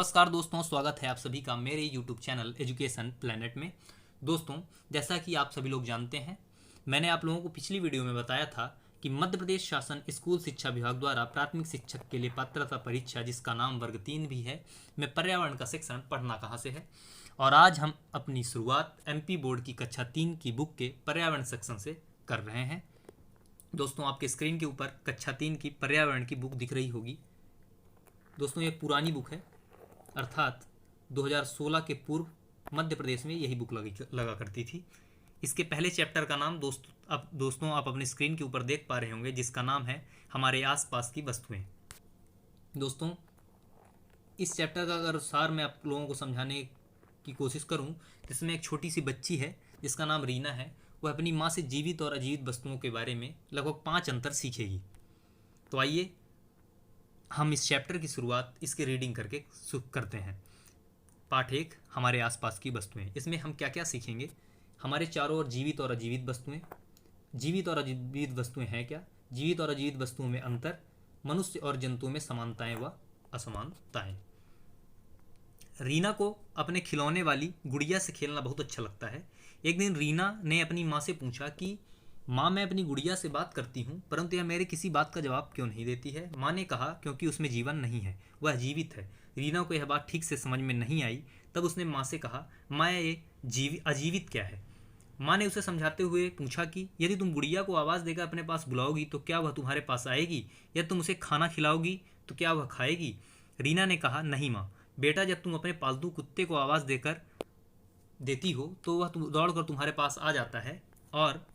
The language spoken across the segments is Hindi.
नमस्कार दोस्तों, स्वागत है आप सभी का मेरे यूट्यूब चैनल एजुकेशन प्लेनेट में। दोस्तों, जैसा कि आप सभी लोग जानते हैं, मैंने आप लोगों को पिछली वीडियो में बताया था कि मध्य प्रदेश शासन स्कूल शिक्षा विभाग द्वारा प्राथमिक शिक्षक के लिए पात्रता परीक्षा, जिसका नाम वर्ग 3 भी है, में पर्यावरण का सेक्शन पढ़ना कहाँ से है। और आज हम अपनी शुरुआत MP बोर्ड की कक्षा 3 की बुक के पर्यावरण सेक्शन से कर रहे हैं। दोस्तों, आपके स्क्रीन के ऊपर कक्षा 3 की पर्यावरण की बुक दिख रही होगी। दोस्तों, ये पुरानी बुक है, अर्थात 2016 के पूर्व मध्य प्रदेश में यही बुक लगा करती थी। इसके पहले चैप्टर का नाम दोस्तों आप अपने स्क्रीन के ऊपर देख पा रहे होंगे, जिसका नाम है हमारे आसपास की वस्तुएं। दोस्तों, इस चैप्टर का अगर सार मैं आप लोगों को समझाने की कोशिश करूं, जिसमें एक छोटी सी बच्ची है जिसका नाम रीना है। वह अपनी माँ से जीवित और अजीवित वस्तुओं के बारे में लगभग 5 अंतर सीखेगी। तो आइए हम इस चैप्टर की शुरुआत इसके रीडिंग करके करते हैं। पाठ 1, हमारे आसपास की वस्तुएं। इसमें हम क्या क्या सीखेंगे? हमारे चारों ओर जीवित और अजीवित वस्तुएं। जीवित और अजीवित वस्तुएं हैं क्या? जीवित और अजीवित वस्तुओं में अंतर, मनुष्य और जंतुओं में समानताएं व असमानताएं। रीना को अपने खिलौने वाली गुड़िया से खेलना बहुत अच्छा लगता है। एक दिन रीना ने अपनी माँ से पूछा कि माँ, मैं अपनी गुड़िया से बात करती हूँ, परंतु यह मेरे किसी बात का जवाब क्यों नहीं देती है? माँ ने कहा, क्योंकि उसमें जीवन नहीं है, वह जीवित है। रीना को यह बात ठीक से समझ में नहीं आई। तब उसने माँ से कहा, माँ, ये अजीवित क्या है? माँ ने उसे समझाते हुए पूछा कि यदि तुम गुड़िया को आवाज़ देकर अपने पास बुलाओगी तो क्या वह तुम्हारे पास आएगी? या तुम उसे खाना खिलाओगी तो क्या वह खाएगी? रीना ने कहा, नहीं माँ बेटा, जब तुम अपने पालतू कुत्ते को आवाज़ देती हो तो वह दौड़ कर तुम्हारे पास आ जाता है, और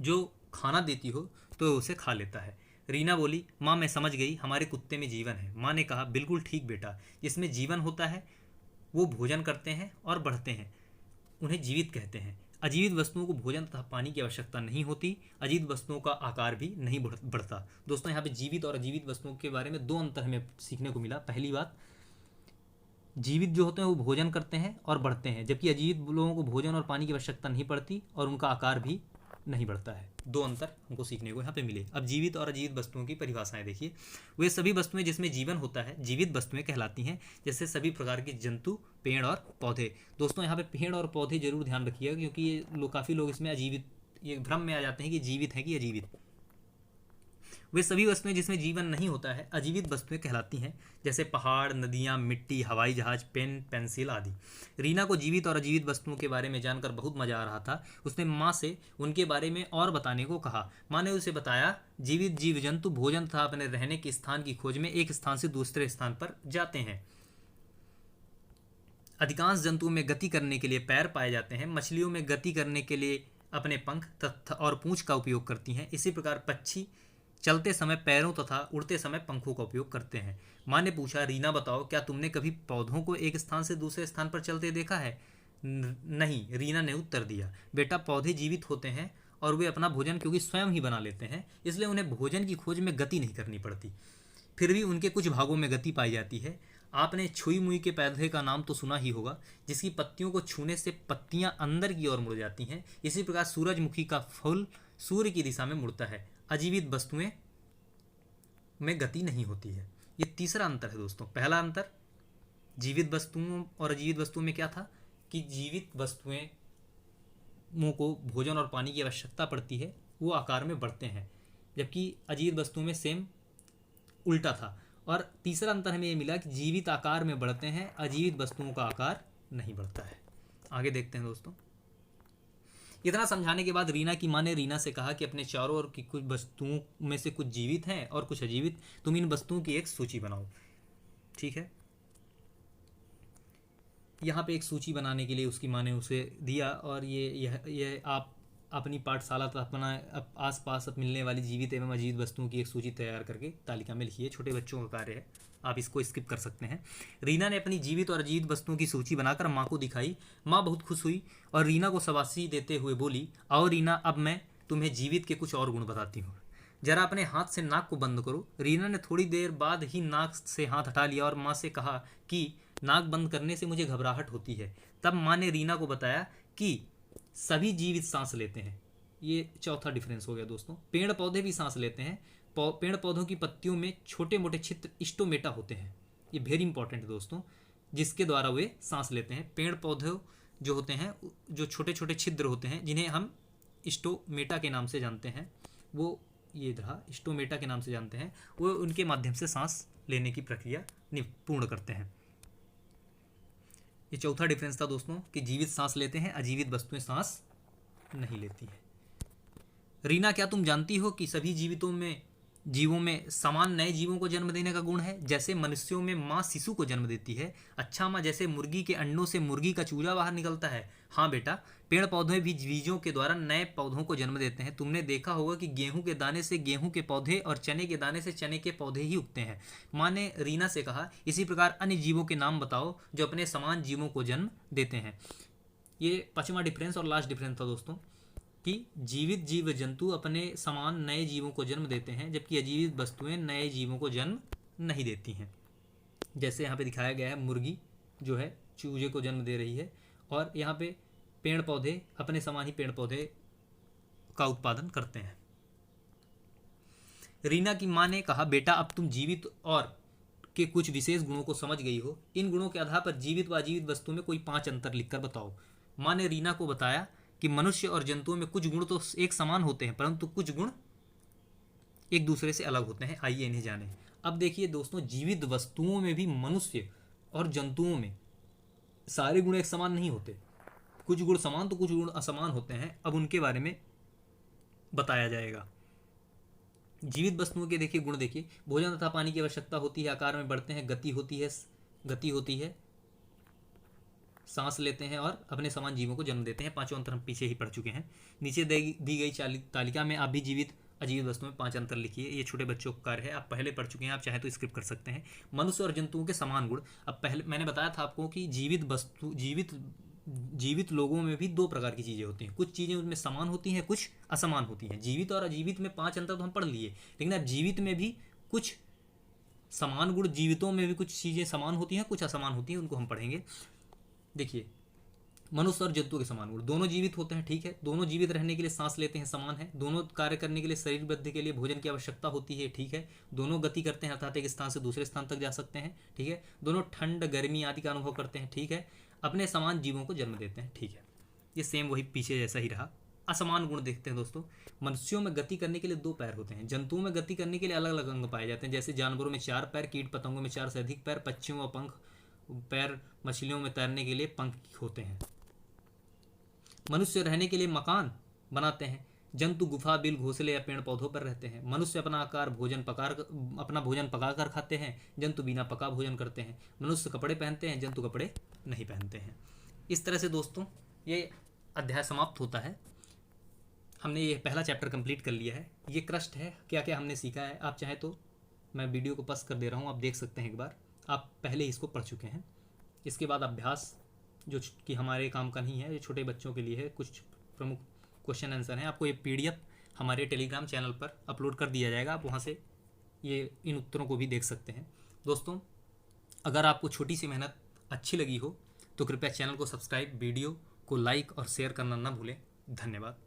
जो खाना देती हो तो उसे खा लेता है। रीना बोली, माँ मैं समझ गई, हमारे कुत्ते में जीवन है। माँ ने कहा, बिल्कुल ठीक बेटा, जिसमें जीवन होता है वो भोजन करते हैं और बढ़ते हैं, उन्हें जीवित कहते हैं। अजीवित वस्तुओं को भोजन तथा पानी की आवश्यकता नहीं होती। अजीवित वस्तुओं का आकार भी नहीं बढ़ता। दोस्तों, यहाँ पे जीवित और अजीवित वस्तुओं के बारे में 2 अंतर हमें सीखने को मिला। पहली बात, जीवित जो होते हैं वो भोजन करते हैं और बढ़ते हैं, जबकि अजीवित लोगों को भोजन और पानी की आवश्यकता नहीं पड़ती और उनका आकार भी नहीं बढ़ता है। 2 अंतर हमको सीखने को यहाँ पे मिले। अब जीवित और अजीवित वस्तुओं की परिभाषाएं देखिए। वे सभी वस्तुएं जिसमें जीवन होता है जीवित वस्तुएं कहलाती हैं, जैसे सभी प्रकार के जंतु, पेड़ और पौधे। दोस्तों, यहाँ पे पेड़ और पौधे जरूर ध्यान रखिएगा, क्योंकि ये काफ़ी लोग इसमें अजीवित, ये भ्रम में आ जाते हैं कि जीवित है कि अजीवित। वे सभी वस्तुएं जिसमें जीवन नहीं होता है अजीवित वस्तुएं कहलाती हैं, जैसे पहाड़, नदियाँ, मिट्टी, हवाई जहाज, पेन, पेंसिल आदि। रीना को जीवित और अजीवित वस्तुओं के बारे में जानकर बहुत मजा आ रहा था। उसने माँ से उनके बारे में और बताने को कहा। माँ ने उसे बताया, जीवित जीव जंतु भोजन तथा अपने रहने के स्थान की खोज में एक स्थान से दूसरे स्थान पर जाते हैं। अधिकांश जंतुओं में गति करने के लिए पैर पाए जाते हैं। मछलियों में गति करने के लिए अपने पंख तथा और पूंछ का उपयोग करती हैं। इसी प्रकार पक्षी चलते समय पैरों तथा उड़ते समय पंखों का उपयोग करते हैं। माँ ने पूछा, रीना बताओ, क्या तुमने कभी पौधों को एक स्थान से दूसरे स्थान पर चलते देखा है? नहीं, रीना ने उत्तर दिया। बेटा, पौधे जीवित होते हैं और वे अपना भोजन क्योंकि स्वयं ही बना लेते हैं, इसलिए उन्हें भोजन की खोज में गति नहीं करनी पड़ती। फिर भी उनके कुछ भागों में गति पाई जाती है। आपने छुई मुई के पौधे का नाम तो सुना ही होगा, जिसकी पत्तियों को छूने से पत्तियां अंदर की ओर मुड़ जाती हैं। इसी प्रकार सूरजमुखी का फूल सूर्य की दिशा में मुड़ता है। अजीवित वस्तुएं में गति नहीं होती है। ये तीसरा अंतर है दोस्तों। पहला अंतर जीवित वस्तुओं और अजीवित वस्तुओं में क्या था कि जीवित वस्तुएं को भोजन और पानी की आवश्यकता पड़ती है, वो आकार में बढ़ते हैं, जबकि अजीवित वस्तुओं में सेम उल्टा था। और तीसरा अंतर हमें ये मिला कि जीवित आकार में बढ़ते हैं, अजीवित वस्तुओं का आकार नहीं बढ़ता है। आगे देखते हैं दोस्तों। इतना समझाने के बाद रीना की माँ ने रीना से कहा कि अपने चारों ओर की कुछ वस्तुओं में से कुछ जीवित हैं और कुछ अजीवित। तुम इन वस्तुओं की एक सूची बनाओ। ठीक है, यहाँ पे एक सूची बनाने के लिए उसकी माँ ने उसे दिया, और ये आप अपनी पाठशाला तथा अपना आसपास मिलने वाली जीवित एवं अजीवित वस्तुओं की एक सूची तैयार करके तालिका में लिखिए। छोटे बच्चों का कार्य है, आप इसको स्किप कर सकते हैं। रीना ने अपनी जीवित और अजीवित वस्तुओं की सूची बनाकर माँ को दिखाई। माँ बहुत खुश हुई और रीना को शाबाशी देते हुए बोली, आओ रीना, अब मैं तुम्हें जीवित के कुछ और गुण बताती हूँ। जरा अपने हाथ से नाक को बंद करो। रीना ने थोड़ी देर बाद ही नाक से हाथ हटा लिया और माँ से कहा कि नाक बंद करने से मुझे घबराहट होती है। तब माँ ने रीना को बताया कि सभी जीवित सांस लेते हैं। ये चौथा डिफरेंस हो गया दोस्तों। पेड़ पौधे भी सांस लेते हैं। पेड़ पौधों की पत्तियों में छोटे मोटे छिद्र स्टोमेटा होते हैं। ये वेरी इंपॉर्टेंट है दोस्तों, जिसके द्वारा वे सांस लेते हैं। पेड़ पौधे जो होते हैं, जो छोटे छोटे छिद्र होते हैं, जिन्हें हम स्टोमेटा के नाम से जानते हैं, वो ये रहा स्टोमेटा के नाम से जानते हैं, वो उनके माध्यम से सांस लेने की प्रक्रिया पूर्ण करते हैं। ये चौथा डिफरेंस था दोस्तों कि जीवित सांस लेते हैं, अजीवित वस्तुएं सांस नहीं लेती हैं। रीना, क्या तुम जानती हो कि सभी जीवों में समान नए जीवों को जन्म देने का गुण है? जैसे मनुष्यों में माँ शिशु को जन्म देती है। अच्छा माँ, जैसे मुर्गी के अंडों से मुर्गी का चूजा बाहर निकलता है। हाँ बेटा, पेड़ पौधे भी बीजों के द्वारा नए पौधों को जन्म देते हैं। तुमने देखा होगा कि गेहूं के दाने से गेहूं के पौधे और चने के दाने से चने के पौधे ही उगते हैं। माँ ने रीना से कहा, इसी प्रकार अन्य जीवों के नाम बताओ जो अपने समान जीवों को जन्म देते हैं। ये पांचवा डिफरेंस और लास्ट डिफरेंस था दोस्तों कि जीवित जीव जंतु अपने समान नए जीवों को जन्म देते हैं, जबकि अजीवित वस्तुएं नए जीवों को जन्म नहीं देती हैं। जैसे यहाँ पे दिखाया गया है, मुर्गी जो है चूजे को जन्म दे रही है, और यहाँ पे पेड़ पौधे अपने समान ही पेड़ पौधे का उत्पादन करते हैं। रीना की माँ ने कहा, बेटा अब तुम जीवित और के कुछ विशेष गुणों को समझ गई हो। इन गुणों के आधार पर जीवित व अजीवित वस्तु में कोई 5 अंतर लिखकर बताओ। माँ ने रीना को बताया कि मनुष्य और जंतुओं में कुछ गुण तो एक समान होते हैं, परंतु कुछ गुण एक दूसरे से अलग होते हैं। आइए इन्हें जानें। अब देखिए दोस्तों, जीवित वस्तुओं में भी मनुष्य और जंतुओं में सारे गुण एक समान नहीं होते। कुछ गुण समान तो कुछ गुण असमान होते हैं। अब उनके बारे में बताया जाएगा। जीवित वस्तुओं के देखिए गुण देखिए, भोजन तथा पानी की आवश्यकता होती है, आकार में बढ़ते हैं, गति होती है, सांस लेते हैं और अपने समान जीवों को जन्म देते हैं। 5 अंतर हम पीछे ही पढ़ चुके हैं। नीचे दी गई तालिका में आप भी जीवित अजीवित वस्तुओं में 5 अंतर लिखिए। ये छोटे बच्चों का कार्य है, आप पहले पढ़ चुके हैं, आप चाहे तो स्किप कर सकते हैं। मनुष्य और जंतुओं के समान गुण। अब पहले मैंने बताया था आपको कि जीवित लोगों में भी 2 प्रकार की चीज़ें होती हैं। कुछ चीज़ें उनमें समान होती हैं, कुछ असमान होती हैं। जीवित और अजीवित में 5 अंतर तो हम पढ़ लिए, लेकिन अब जीवित में भी कुछ समान गुण, जीवितों में भी कुछ चीज़ें समान होती हैं, कुछ असमान होती हैं, उनको हम पढ़ेंगे। देखिए, मनुष्य और जंतु के समान गुण, दोनों जीवित होते हैं, ठीक है, दोनों जीवित रहने के लिए सांस लेते हैं, समान है, दोनों कार्य करने के लिए, शरीर वृद्धि के लिए भोजन की आवश्यकता होती है, ठीक है, दोनों गति करते हैं, अर्थात एक स्थान से दूसरे स्थान तक जा सकते हैं, ठीक है, दोनों ठंड गर्मी आदि का अनुभव करते हैं, ठीक है, अपने समान जीवों को जन्म देते हैं, ठीक है। ये सेम वही पीछे जैसा ही रहा। असमान गुण देखते हैं दोस्तों। मनुष्यों में गति करने के लिए 2 पैर होते हैं, जंतुओं में गति करने के लिए अलग अलग अंग पाए जाते हैं। जैसे जानवरों में 4 पैर, कीट पतंगों में 4 से अधिक पैर, पक्षियों में पंख पैर, मछलियों में तैरने के लिए पंख होते हैं। मनुष्य रहने के लिए मकान बनाते हैं, जंतु गुफा, बिल, घोंसले या पेड़ पौधों पर रहते हैं। मनुष्य अपना भोजन पकाकर खाते हैं, जंतु बिना पका भोजन करते हैं। मनुष्य कपड़े पहनते हैं, जंतु कपड़े नहीं पहनते हैं। इस तरह से दोस्तों ये अध्याय समाप्त होता है। हमने ये पहला चैप्टर कंप्लीट कर लिया है। ये क्रस्ट है, क्या क्या हमने सीखा है। आप चाहे तो मैं वीडियो को पॉज कर दे रहा हूँ, आप देख सकते हैं एक बार, आप पहले ही इसको पढ़ चुके हैं। इसके बाद अभ्यास जो कि हमारे काम का नहीं है, ये छोटे बच्चों के लिए है, कुछ प्रमुख क्वेश्चन आंसर हैं। आपको ये PDF हमारे टेलीग्राम चैनल पर अपलोड कर दिया जाएगा, आप वहाँ से ये इन उत्तरों को भी देख सकते हैं। दोस्तों, अगर आपको छोटी सी मेहनत अच्छी लगी हो तो कृपया चैनल को सब्सक्राइब, वीडियो को लाइक और शेयर करना ना भूलें। धन्यवाद।